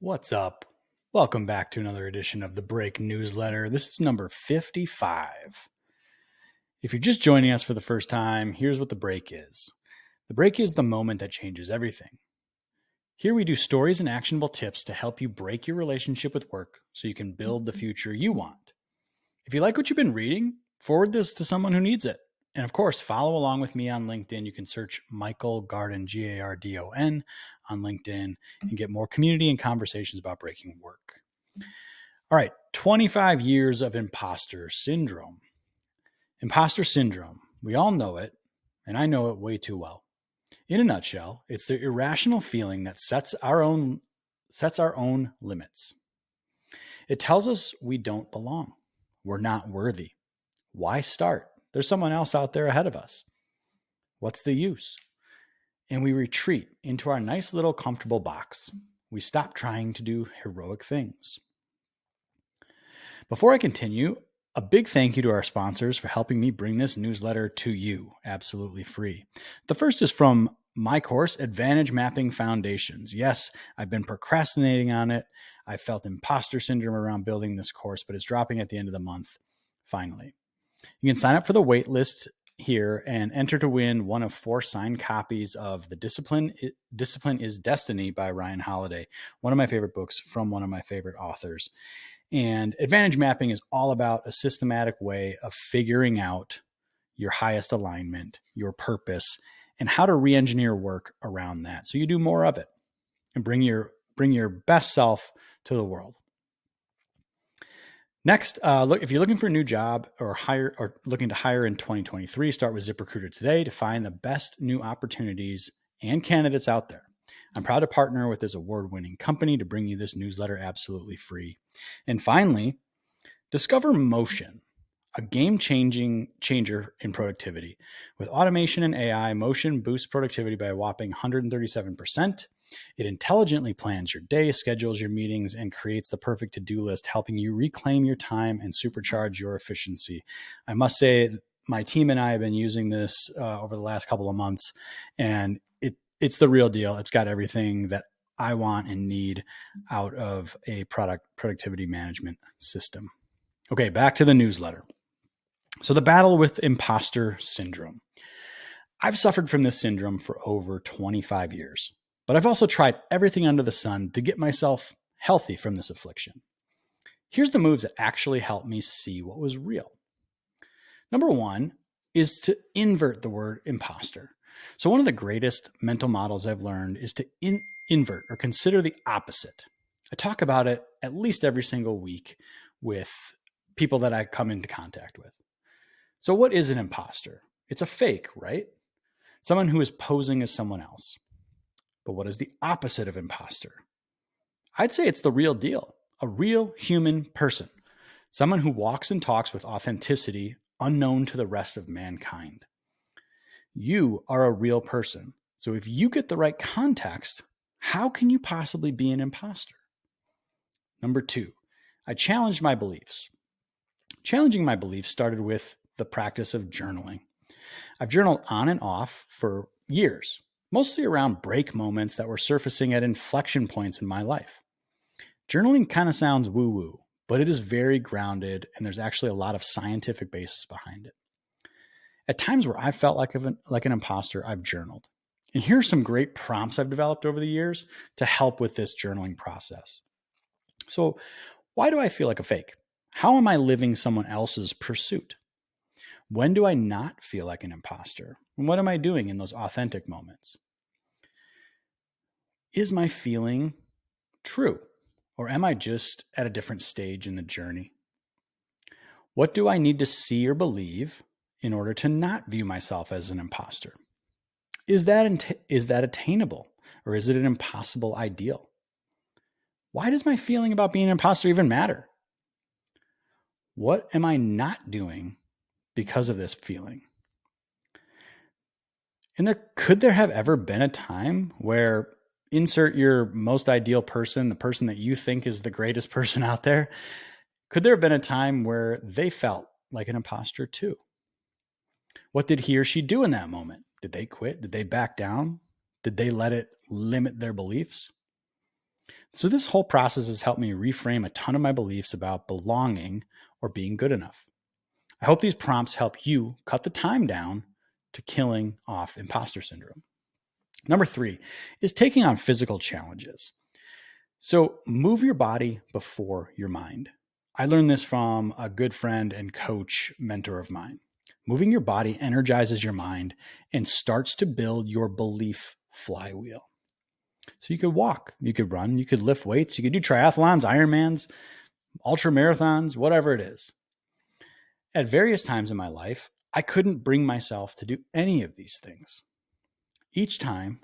What's up? Welcome back to another edition of the Break newsletter. This is number 55. If you're just joining us for the first time, here's what the break is. The break is the moment that changes everything. Here we do stories and actionable tips to help you break your relationship with work so you can build the future you want. If you like what you've been reading, forward this to someone who needs it. And of course, follow along with me on LinkedIn. You can search Michael Gardon, Gardon, on LinkedIn and get more community and conversations about breaking work. All right, 25 years of imposter syndrome. Imposter syndrome, we all know it, and I know it way too well. In a nutshell, it's the irrational feeling that sets our own limits. It tells us we don't belong. We're not worthy. Why start? There's someone else out there ahead of us. What's the use? And we retreat into our nice little comfortable box. We stop trying to do heroic things. Before I continue, a big thank you to our sponsors for helping me bring this newsletter to you absolutely free. The first is from my course, Advantage Mapping Foundations. Yes, I've been procrastinating on it. I felt imposter syndrome around building this course, but it's dropping at the end of the month, finally. You can sign up for the wait list here and enter to win one of 4 signed copies of The Discipline is Destiny by Ryan Holiday, one of my favorite books from one of my favorite authors. And advantage mapping is all about a systematic way of figuring out your highest alignment, your purpose, and how to re-engineer work around that so you do more of it and bring your best self to the world. Next, if you're looking for a new job or looking to hire in 2023, start with ZipRecruiter today to find the best new opportunities and candidates out there. I'm proud to partner with this award-winning company to bring you this newsletter absolutely free. And finally, discover Motion, a game-changer in productivity. With automation and AI, Motion boosts productivity by a whopping 137%. It intelligently plans your day, schedules your meetings, and creates the perfect to-do list, helping you reclaim your time and supercharge your efficiency. I must say, my team and I have been using this over the last couple of months, and it's the real deal. It's got everything that I want and need out of a productivity management system. Okay, back to the newsletter. So the battle with imposter syndrome. I've suffered from this syndrome for over 25 years, but I've also tried everything under the sun to get myself healthy from this affliction. Here's the moves that actually helped me see what was real. Number 1 is to invert the word imposter. So one of the greatest mental models I've learned is to invert or consider the opposite. I talk about it at least every single week with people that I come into contact with. So what is an imposter? It's a fake, right? Someone who is posing as someone else. But what is the opposite of imposter? I'd say it's the real deal, a real human person, someone who walks and talks with authenticity unknown to the rest of mankind. You are a real person. So if you get the right context, how can you possibly be an imposter? Number 2, I challenged my beliefs. Challenging my beliefs started with the practice of journaling. I've journaled on and off for years, mostly around break moments that were surfacing at inflection points in my life. Journaling kind of sounds woo-woo, but it is very grounded, and there's actually a lot of scientific basis behind it. At times where I felt like an imposter, I've journaled. And here are some great prompts I've developed over the years to help with this journaling process. So, why do I feel like a fake? How am I living someone else's pursuit? When do I not feel like an imposter? And what am I doing in those authentic moments? Is my feeling true? Or am I just at a different stage in the journey? What do I need to see or believe in order to not view myself as an imposter? Is that attainable, or is it an impossible ideal? Why does my feeling about being an imposter even matter? What am I not doing because of this feeling? And could there have ever been a time where, insert your most ideal person, the person that you think is the greatest person out there, could there have been a time where they felt like an imposter too? What did he or she do in that moment? Did they quit? Did they back down? Did they let it limit their beliefs? So this whole process has helped me reframe a ton of my beliefs about belonging or being good enough. I hope these prompts help you cut the time down to killing off imposter syndrome. Number 3 is taking on physical challenges. So move your body before your mind. I learned this from a good friend and coach mentor of mine. Moving your body energizes your mind and starts to build your belief flywheel. So you could walk, you could run, you could lift weights, you could do triathlons, Ironmans, ultra marathons, whatever it is. At various times in my life, I couldn't bring myself to do any of these things. Each time,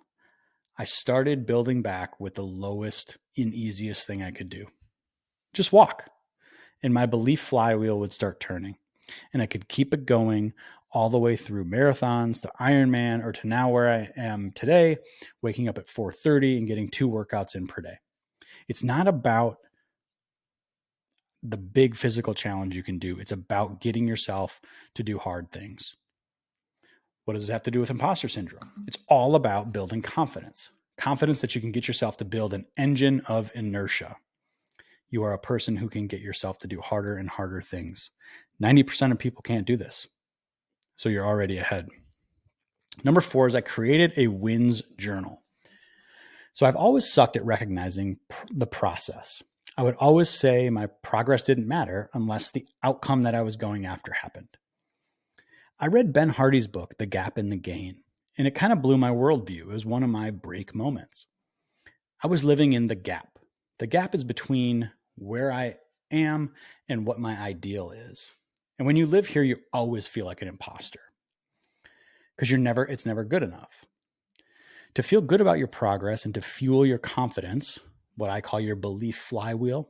I started building back with the lowest and easiest thing I could do. Just walk. And my belief flywheel would start turning. And I could keep it going all the way through marathons to Ironman or to now where I am today, waking up at 4:30 and getting 2 workouts in per day. It's not about the big physical challenge you can do. It's about getting yourself to do hard things. What does it have to do with imposter syndrome? It's all about building confidence. Confidence that you can get yourself to build an engine of inertia. You are a person who can get yourself to do harder and harder things. 90% of people can't do this. So you're already ahead. Number 4 is I created a wins journal. So I've always sucked at recognizing the process. I would always say my progress didn't matter unless the outcome that I was going after happened. I read Ben Hardy's book, The Gap and the Gain, and it kind of blew my worldview. It was one of my break moments. I was living in the gap. The gap is between where I am and what my ideal is. And when you live here, you always feel like an imposter because it's never good enough. To feel good about your progress and to fuel your confidence, what I call your belief flywheel,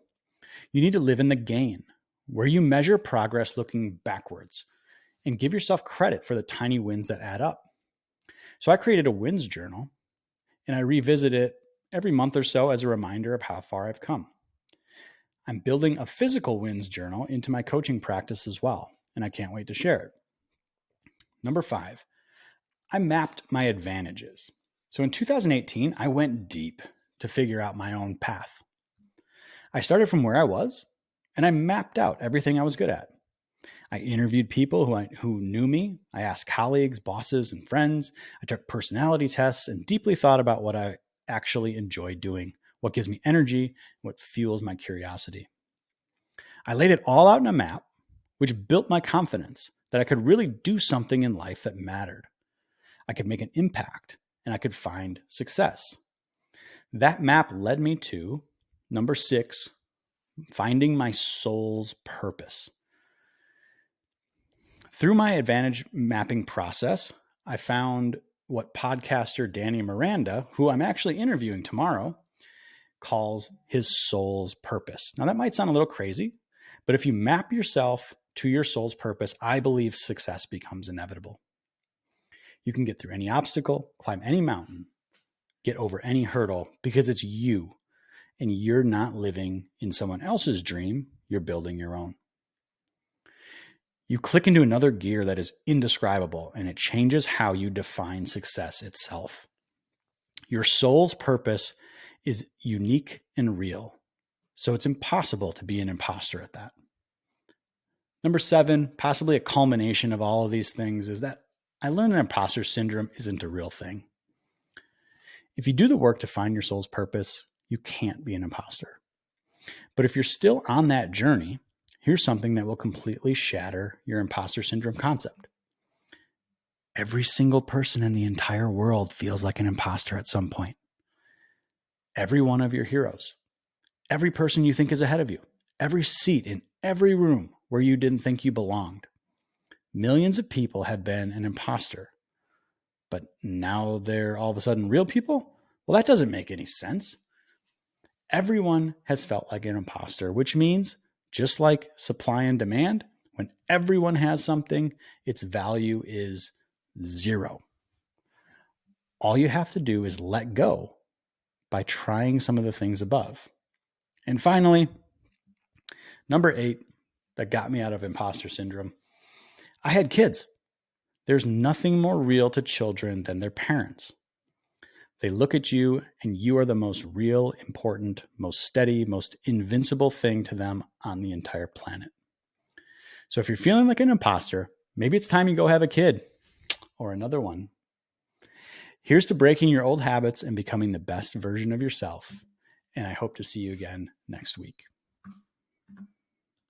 you need to live in the gain, where you measure progress looking backwards and give yourself credit for the tiny wins that add up. So I created a wins journal and I revisit it every month or so as a reminder of how far I've come. I'm building a physical wins journal into my coaching practice as well, and I can't wait to share it. Number 5, I mapped my advantages. So in 2018, I went deep to figure out my own path. I started from where I was, and I mapped out everything I was good at. I interviewed people who knew me. I asked colleagues, bosses, and friends. I took personality tests and deeply thought about what I actually enjoy doing, what gives me energy, what fuels my curiosity. I laid it all out in a map, which built my confidence that I could really do something in life that mattered. I could make an impact and I could find success. That map led me to number 6, finding my soul's purpose. Through my advantage mapping process, I found what podcaster Danny Miranda, who I'm actually interviewing tomorrow, calls his soul's purpose. Now, that might sound a little crazy, but if you map yourself to your soul's purpose, I believe success becomes inevitable. You can get through any obstacle, climb any mountain, get over any hurdle because it's you and you're not living in someone else's dream. You're building your own. You click into another gear that is indescribable and it changes how you define success itself. Your soul's purpose is unique and real, so it's impossible to be an imposter at that. Number 7, possibly a culmination of all of these things, is that I learned that imposter syndrome isn't a real thing. If you do the work to find your soul's purpose, you can't be an imposter. But if you're still on that journey, here's something that will completely shatter your imposter syndrome concept. Every single person in the entire world feels like an imposter at some point. Every one of your heroes, every person you think is ahead of you, every seat in every room where you didn't think you belonged. Millions of people have been an imposter, but now they're all of a sudden real people? Well, that doesn't make any sense. Everyone has felt like an imposter, which means just like supply and demand, when everyone has something, its value is 0. All you have to do is let go by trying some of the things above. And finally, number 8 that got me out of imposter syndrome, I had kids. There's nothing more real to children than their parents. They look at you and you are the most real, important, most steady, most invincible thing to them on the entire planet. So if you're feeling like an imposter, maybe it's time you go have a kid or another one. Here's to breaking your old habits and becoming the best version of yourself. And I hope to see you again next week.